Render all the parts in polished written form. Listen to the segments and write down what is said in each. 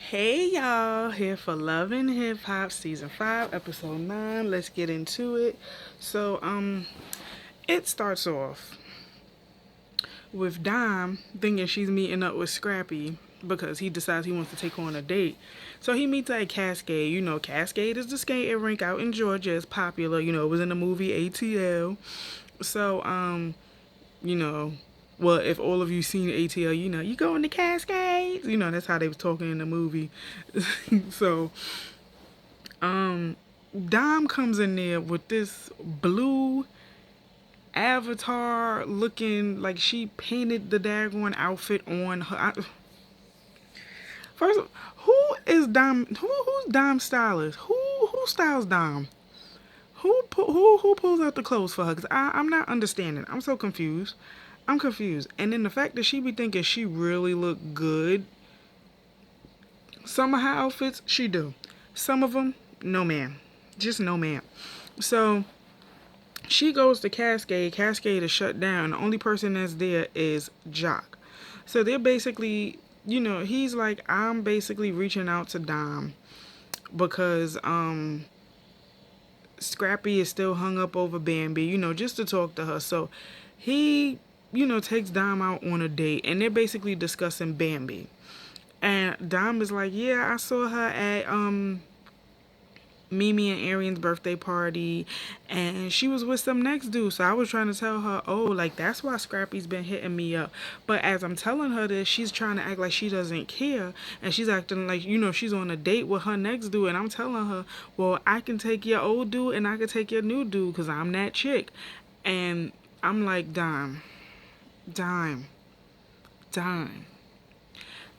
Hey y'all, here for Love and Hip Hop Season 5, Episode 9. Let's get into it. It starts off with Dime thinking she's meeting up with Scrappy because he decides he wants to take her on a date. So he meets at Cascade. You know, Cascade is the skating rink out in Georgia. It's popular. You know, it was in the movie ATL. So, you know, well, if all of you seen ATL, you know, you go in the Cascades. You know, that's how they was talking in the movie. so, Dom comes in there with this blue avatar looking like she painted the daggone outfit on her. First, who is Dom? Who's Dom stylist? Who styles Dom? Who pulls out the clothes for her? Cause I'm not understanding. I'm so confused. I'm confused. And then the fact that she be thinking she really look good. Some of her outfits she do. Some of them, no ma'am. Just no ma'am. So she goes to Cascade. Cascade is shut down. The only person that's there is Jock. So they're basically, you know, he's like, I'm basically reaching out to Dom because Scrappy is still hung up over Bambi, you know, just to talk to her. So he, you know, takes Dom out on a date and they're basically discussing Bambi. And Dom is like, yeah, I saw her at Mimi and Arian's birthday party and she was with some next dude. So I was trying to tell her, oh, like that's why Scrappy's been hitting me up. But as I'm telling her this, she's trying to act like she doesn't care. And she's acting like, you know, she's on a date with her next dude. And I'm telling her, well, I can take your old dude and I can take your new dude because I'm that chick. And I'm like, dime, dime.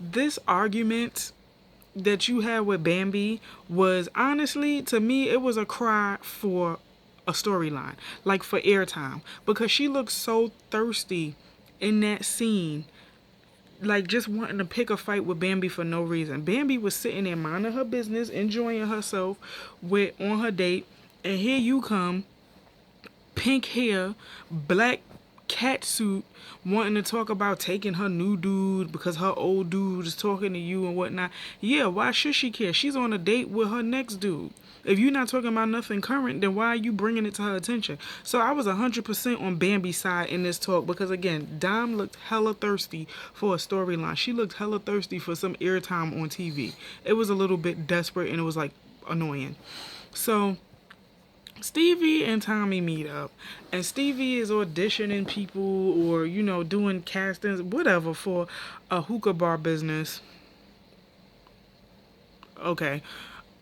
This argument that you had with Bambi was honestly, to me, it was a cry for a storyline, like for airtime, because she looked so thirsty in that scene, like just wanting to pick a fight with Bambi for no reason. Bambi was sitting there minding her business, enjoying herself with on her date, and here you come, pink hair, black cat suit, wanting to talk about taking her new dude because her old dude is talking to you and whatnot. Yeah, why should she care? She's on a date with her next dude. If you're not talking about nothing current, then why are you bringing it to her attention? So I was 100% on Bambi's side in this talk because, again, Dom looked hella thirsty for a storyline. She looked hella thirsty for some airtime on TV. It was a little bit desperate and it was, like, annoying. So Stevie and Tommy meet up, and Stevie is auditioning people or, you know, doing castings, whatever, for a hookah bar business. Okay.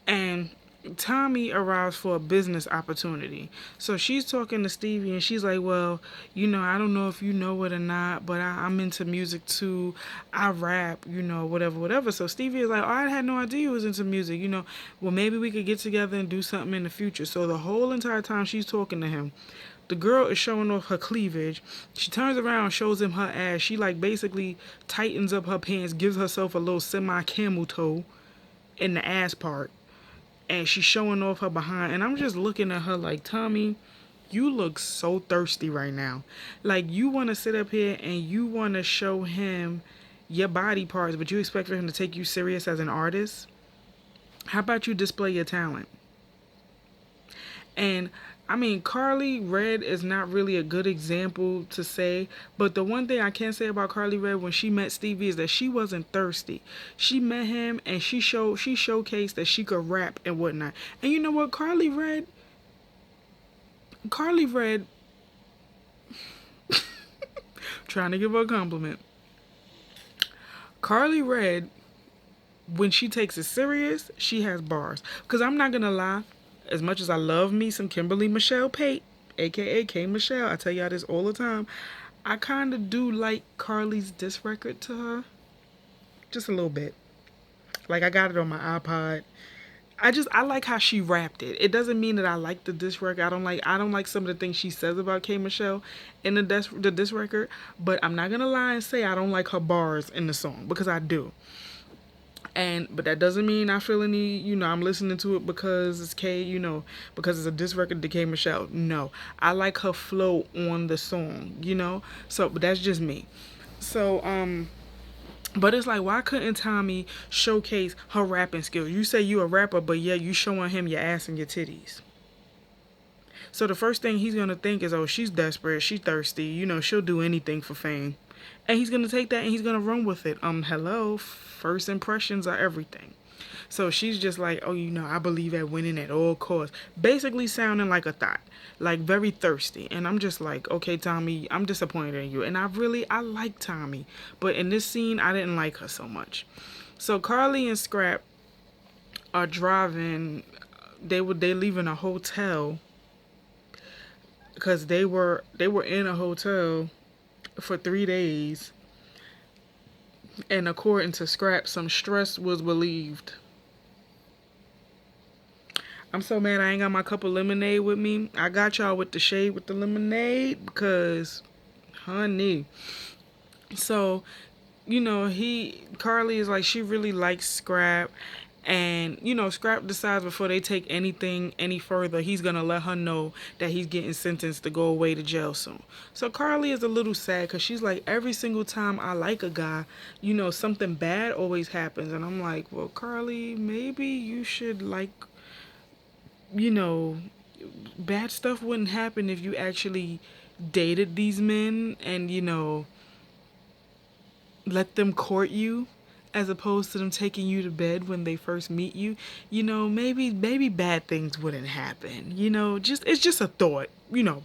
And Tommy arrives for a business opportunity. So she's talking to Stevie and she's like, well, you know, I don't know if you know it or not, but I'm into music too. I rap, you know, whatever, whatever. So Stevie is like, oh, I had no idea you was into music, you know. Well, maybe we could get together and do something in the future. So the whole entire time she's talking to him, the girl is showing off her cleavage. She turns around, shows him her ass. She like basically tightens up her pants, gives herself a little semi camel toe in the ass part, and she's showing off her behind, and I'm just looking at her like, Tommy, you look so thirsty right now. Like, you want to sit up here and you want to show him your body parts, but you expect for him to take you serious as an artist? How about you display your talent? And I mean, Carly Red is not really a good example to say, but the one thing I can say about Carly Red when she met Stevie is that she wasn't thirsty. She met him and she showcased that she could rap and whatnot. And you know what, Carly Red, trying to give her a compliment. Carly Red, when she takes it serious, she has bars. Because I'm not gonna lie, as much as I love me some Kimberly Michelle Pate, aka K Michelle, I tell y'all this all the time, I kind of do like Carly's diss record to her, just a little bit. Like, I got it on my iPod. I like how she rapped it. It doesn't mean that I like the diss record. I don't like some of the things she says about K Michelle in the diss record. But I'm not gonna lie and say I don't like her bars in the song because I do. But that doesn't mean I feel any, you know, I'm listening to it because it's K, you know, because it's a diss record to K Michelle. No, I like her flow on the song, you know. So, but that's just me. So, But it's like, why couldn't Tommy showcase her rapping skills? You say you a rapper, but yeah, you showing him your ass and your titties. So the first thing he's gonna think is, oh, she's desperate, she's thirsty, she'll do anything for fame. And he's gonna take that and he's gonna run with it. Hello, first impressions are everything. So she's just like, oh, I believe at winning at all costs. Basically sounding like a thought, like very thirsty. And I'm just like, okay, Tommy, I'm disappointed in you. And I like Tommy. But in this scene, I didn't like her so much. So Carly and Scrap are driving. They leaving a hotel because they were in a hotel for 3 days. And according to Scrap, some stress was relieved. I'm so mad I ain't got my cup of lemonade with me. I got y'all with the shade with the lemonade because, honey. So, Carly is like, she really likes Scrap. And, Scrap decides before they take anything any further, he's going to let her know that he's getting sentenced to go away to jail soon. So Carly is a little sad because she's like, every single time I like a guy, something bad always happens. And I'm like, well, Carly, maybe you should bad stuff wouldn't happen if you actually dated these men and, let them court you as opposed to them taking you to bed when they first meet you. Maybe bad things wouldn't happen. It's just a thought.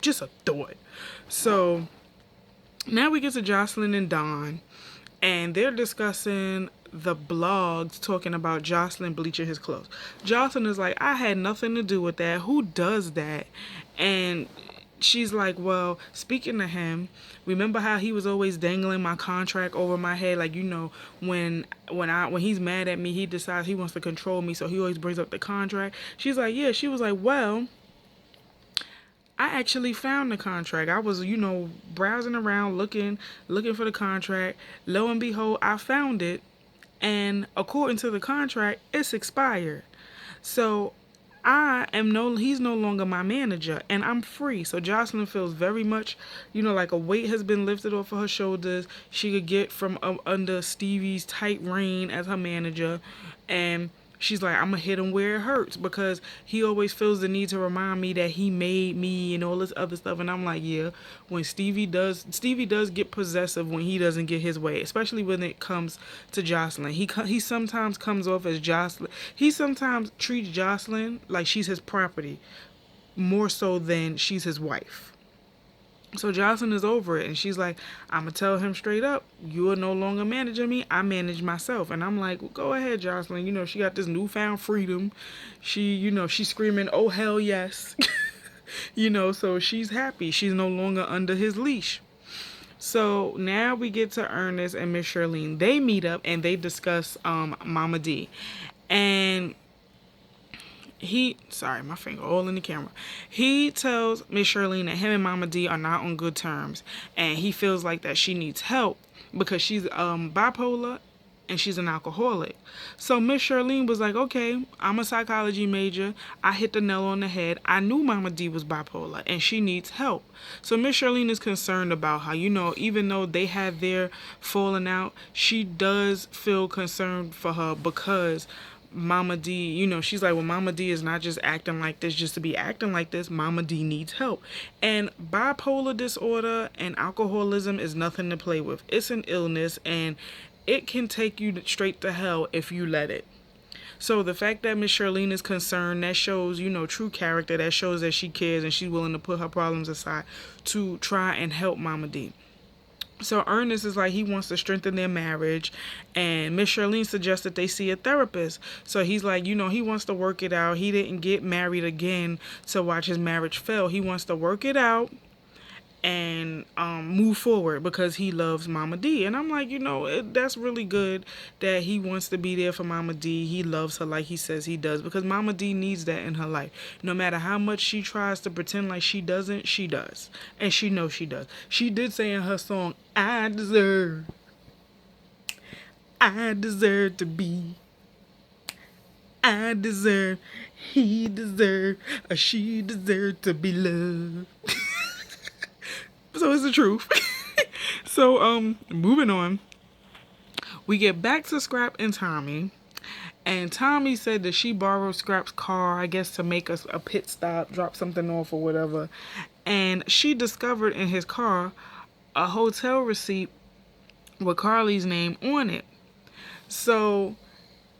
Just a thought. So now we get to Jocelyn and Don, and they're discussing the blogs talking about Jocelyn bleaching his clothes. Jocelyn is like, I had nothing to do with that. Who does that? And she's like, well, speaking to him, remember how he was always dangling my contract over my head? Like, when he's mad at me, he decides he wants to control me, so he always brings up the contract. She's like, yeah. She was like, well, I actually found the contract. I was, browsing around looking for the contract. Lo and behold, I found it. And according to the contract, it's expired. So he's no longer my manager and I'm free. So Jocelyn feels very much, like a weight has been lifted off of her shoulders. She could get from under Stevie's tight reign as her manager. And she's like, I'm going to hit him where it hurts because he always feels the need to remind me that he made me and all this other stuff. And I'm like, yeah, when Stevie does get possessive when he doesn't get his way, especially when it comes to Jocelyn. He sometimes comes off as Jocelyn. He sometimes treats Jocelyn like she's his property more so than she's his wife. So Jocelyn is over it, and she's like, I'm going to tell him straight up, you are no longer managing me, I manage myself. And I'm like, well, go ahead, Jocelyn. She got this newfound freedom. She's screaming, oh, hell yes. So she's happy. She's no longer under his leash. So now we get to Ernest and Miss Charlene. They meet up, and they discuss Mama D. And sorry, my finger all in the camera. He tells Miss Charlene that him and Mama D are not on good terms, and he feels like that she needs help because she's bipolar and she's an alcoholic. So Miss Charlene was like, okay, I'm a psychology major. I hit the nail on the head. I knew Mama D was bipolar and she needs help. So Miss Charlene is concerned about how, even though they had their falling out, she does feel concerned for her because Mama D, she's like, well, Mama D is not just acting like this just to be acting like this. Mama D needs help. And bipolar disorder and alcoholism is nothing to play with. It's an illness and it can take you straight to hell if you let it. So the fact that Miss Charlene is concerned, that shows, true character. That shows that she cares and she's willing to put her problems aside to try and help Mama D. So Ernest is like, he wants to strengthen their marriage, and Miss Charlene suggests that they see a therapist. So he's like, he wants to work it out. He didn't get married again to watch his marriage fail. He wants to work it out and move forward because he loves Mama D. And I'm like, that's really good that he wants to be there for Mama D. He loves her like he says he does because Mama D needs that in her life. No matter how much she tries to pretend like she doesn't, she does. And she knows she does. She did say in her song, I deserve to be. I deserve, he deserve, or she deserve to be loved. So it's the truth. So, moving on. We get back to Scrap and Tommy. And Tommy said that she borrowed Scrap's car, I guess, to make a pit stop, drop something off or whatever. And she discovered in his car a hotel receipt with Carly's name on it. So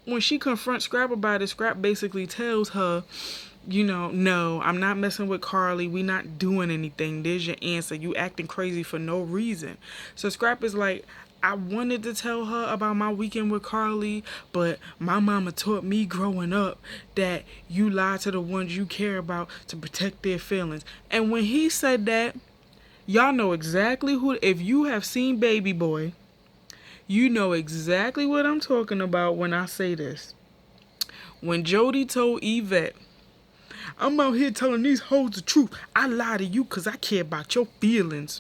when she confronts Scrap about it, Scrap basically tells her, no, I'm not messing with Carly. We not doing anything. There's your answer. You acting crazy for no reason. So Scrap is like, I wanted to tell her about my weekend with Carly, but my mama taught me growing up that you lie to the ones you care about to protect their feelings. And when he said that, y'all know exactly who, if you have seen Baby Boy, you know exactly what I'm talking about when I say this. When Jody told Yvette, I'm out here telling these hoes the truth. I lie to you because I care about your feelings.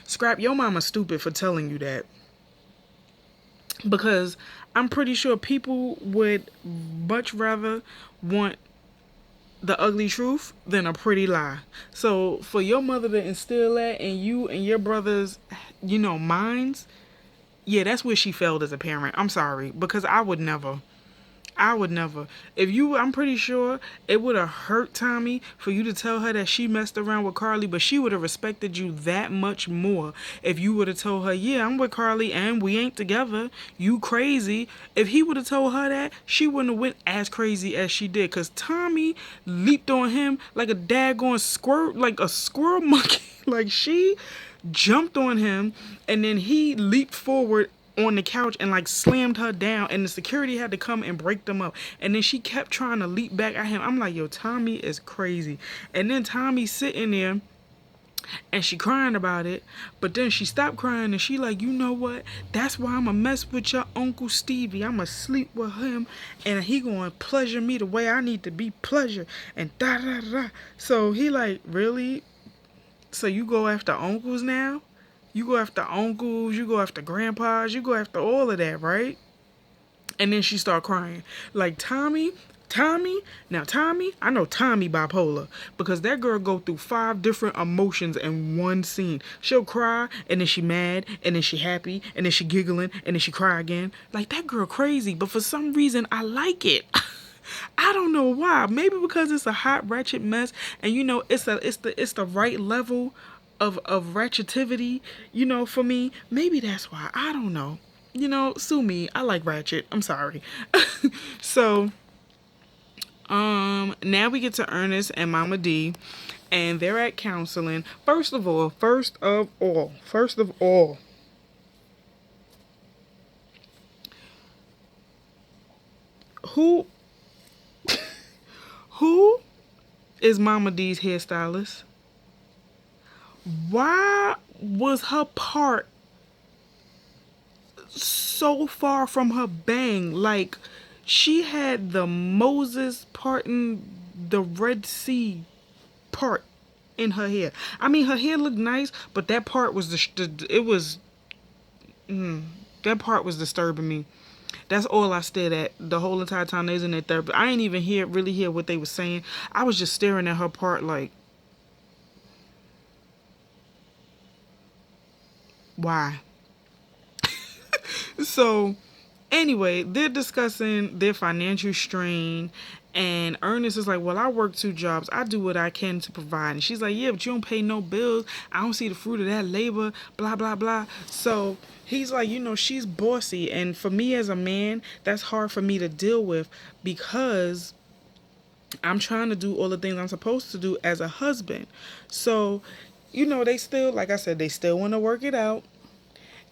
Scrap, your mama stupid for telling you that. Because I'm pretty sure people would much rather want the ugly truth than a pretty lie. So for your mother to instill that in you and your brother's, minds, yeah, that's where she failed as a parent. I'm sorry. Because I would never. I would never. I'm pretty sure it would have hurt Tommy for you to tell her that she messed around with Carly, but she would have respected you that much more if you would have told her, yeah, I'm with Carly and we ain't together. You crazy. If he would have told her that, she wouldn't have went as crazy as she did, because Tommy leaped on him like a daggone squirt, like a squirrel monkey. Like she jumped on him and then he leaped forward on the couch and like slammed her down, and the security had to come and break them up, and then she kept trying to leap back at him. I'm like, yo, Tommy is crazy. And then Tommy's sitting there and she crying about it, but then she stopped crying and she like, you know what, that's why I'ma mess with your Uncle Stevie. I'ma sleep with him and he gonna pleasure me the way I need to be pleasured, and da da da. So he like, really? So you go after uncles now? You go after uncles, you go after grandpas, you go after all of that, right? And then she start crying. Like, Tommy, now Tommy, I know Tommy bipolar, because that girl go through 5 different emotions in one scene. She'll cry, and then she mad, and then she happy, and then she giggling, and then she cry again. Like, that girl crazy, but for some reason, I like it. I don't know why. Maybe because it's a hot, ratchet mess, and it's the right level of ratchetivity, for me. Maybe that's why. I don't know. Sue me. I like ratchet. I'm sorry. So, now we get to Ernest and Mama D, and they're at counseling. First of all, who who is Mama D's hairstylist? Why was her part so far from her bang? Like, she had the Moses parting the Red Sea part in her hair. I mean, her hair looked nice, but that part was that part was disturbing me. That's all I stared at the whole entire time they was in that therapy. I ain't even really hear what they were saying. I was just staring at her part like, why? So, anyway, they're discussing their financial strain, and Ernest is like, well, I work 2 jobs. I do what I can to provide. And she's like, yeah, but you don't pay no bills. I don't see the fruit of that labor, blah, blah, blah. So he's like, she's bossy. And for me as a man, that's hard for me to deal with, because I'm trying to do all the things I'm supposed to do as a husband. So, they still, like I said, they still want to work it out.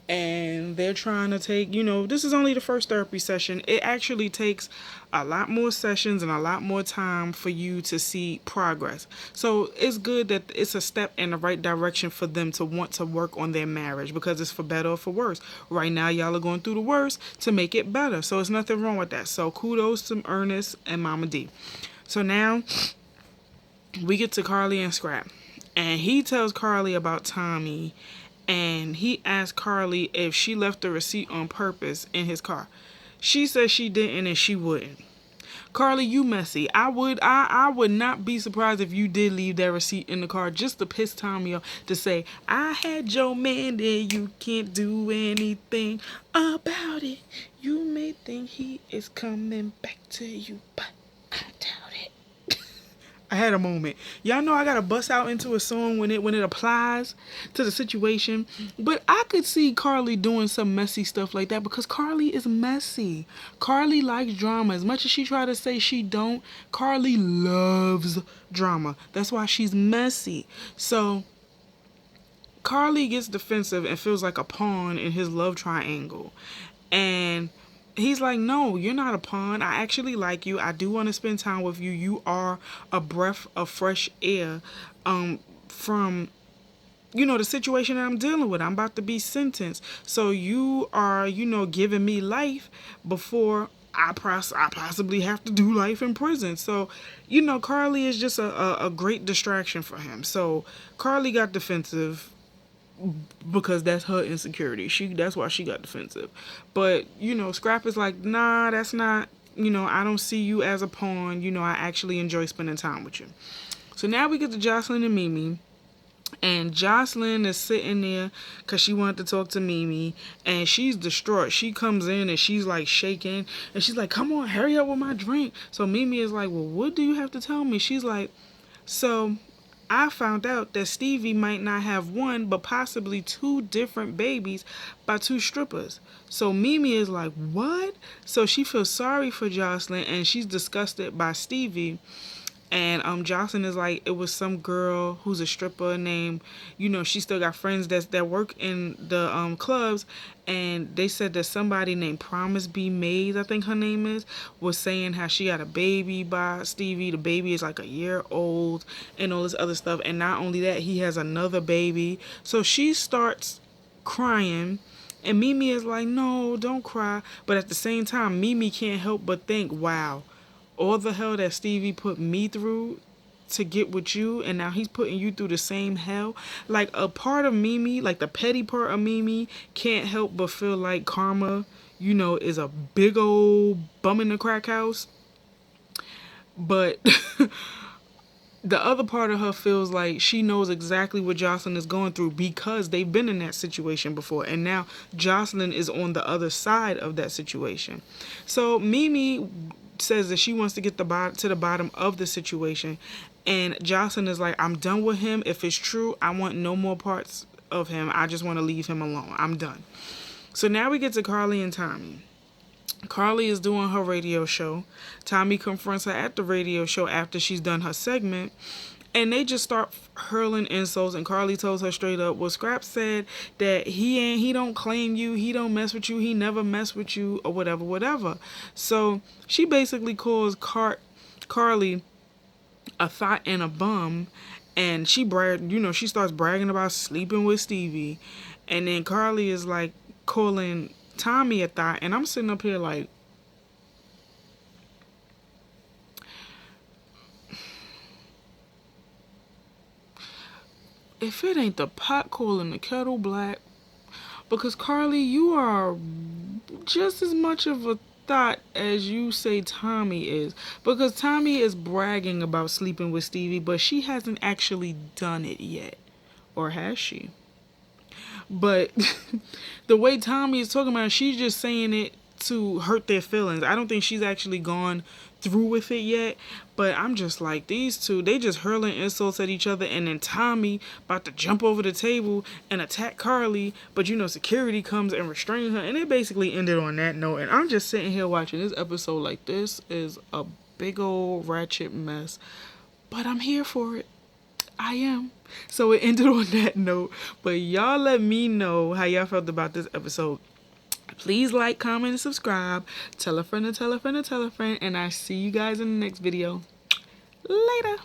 And they're trying to take, this is only the first therapy session. It actually takes a lot more sessions and a lot more time for you to see progress. So it's good that it's a step in the right direction for them to want to work on their marriage, because it's for better or for worse. Right now, y'all are going through the worst to make it better. So it's nothing wrong with that. So kudos to Ernest and Mama D. So now we get to Carly and Scrap. And he tells Carly about Tommy. And he asked Carly if she left the receipt on purpose in his car. She said she didn't and she wouldn't. Carly, you messy. I would not be surprised if you did leave that receipt in the car just to piss Tommy off, to say, I had your man and you can't do anything about it. You may think he is coming back to you, but I doubt it. I had a moment. Y'all know I gotta bust out into a song when it applies to the situation. But I could see Carly doing some messy stuff like that because Carly is messy. Carly likes drama. As much as she try to say she don't, Carly loves drama. That's why she's messy. So Carly gets defensive and feels like a pawn in his love triangle. And he's like, no, you're not a pawn. I actually like you. I do want to spend time with you. You are a breath of fresh air from, the situation that I'm dealing with. I'm about to be sentenced. So you are, giving me life before I possibly have to do life in prison. So, Carly is just a great distraction for him. So Carly got defensive because that's her insecurity. That's why she got defensive. But, Scrap is like, nah, that's not, I don't see you as a pawn. I actually enjoy spending time with you. So now we get to Jocelyn and Mimi. And Jocelyn is sitting there because she wanted to talk to Mimi. And she's distraught. She comes in and she's like shaking. And she's like, come on, hurry up with my drink. So Mimi is like, well, what do you have to tell me? She's like, so I found out that Stevie might not have one, but possibly two different babies by two strippers. So Mimi is like, what? So she feels sorry for Jocelyn and she's disgusted by Stevie. And Jocelyn is like, it was some girl who's a stripper named, she still got friends that work in the clubs, and they said that somebody named Promise Be Made, I think her name is, was saying how she got a baby by Stevie. The baby is like a year old and all this other stuff. And not only that, he has another baby. So she starts crying. And Mimi is like, no, don't cry. But at the same time, Mimi can't help but think, wow, all the hell that Stevie put me through to get with you, and now he's putting you through the same hell. Like, a part of Mimi, like the petty part of Mimi, can't help but feel like karma, is a big old bum in the crack house. But the other part of her feels like she knows exactly what Jocelyn is going through because they've been in that situation before. And now Jocelyn is on the other side of that situation. So Mimi says that she wants to get to the bottom of the situation. And Jocelyn is like, I'm done with him. If it's true, I want no more parts of him. I just want to leave him alone. I'm done. So now we get to Carly and Tommy. Carly is doing her radio show. Tommy confronts her at the radio show after she's done her segment. And they just start hurling insults, and Carly tells her straight up, well, Scrap said that he don't claim you, he don't mess with you, he never mess with you, or whatever. So she basically calls Carly a thought and a bum, and she starts bragging about sleeping with Stevie. And then Carly is like calling Tommy a thought, and I'm sitting up here like, if it ain't the pot calling the kettle black, because Carly, you are just as much of a thought as you say Tommy is, because Tommy is bragging about sleeping with Stevie, but she hasn't actually done it yet, or has she? But the way Tommy is talking about it, she's just saying it to hurt their feelings. I don't think she's actually gone through with it yet. But I'm just like, these two, they just hurling insults at each other. And then Tommy about to jump over the table and attack Carly. But security comes and restrains her. And it basically ended on that note. And I'm just sitting here watching this episode like, this is a big old ratchet mess. But I'm here for it. I am. So it ended on that note. But y'all let me know how y'all felt about this episode. Please like, comment, and subscribe. Tell a friend to tell a friend to tell a friend. And I see you guys in the next video. Later.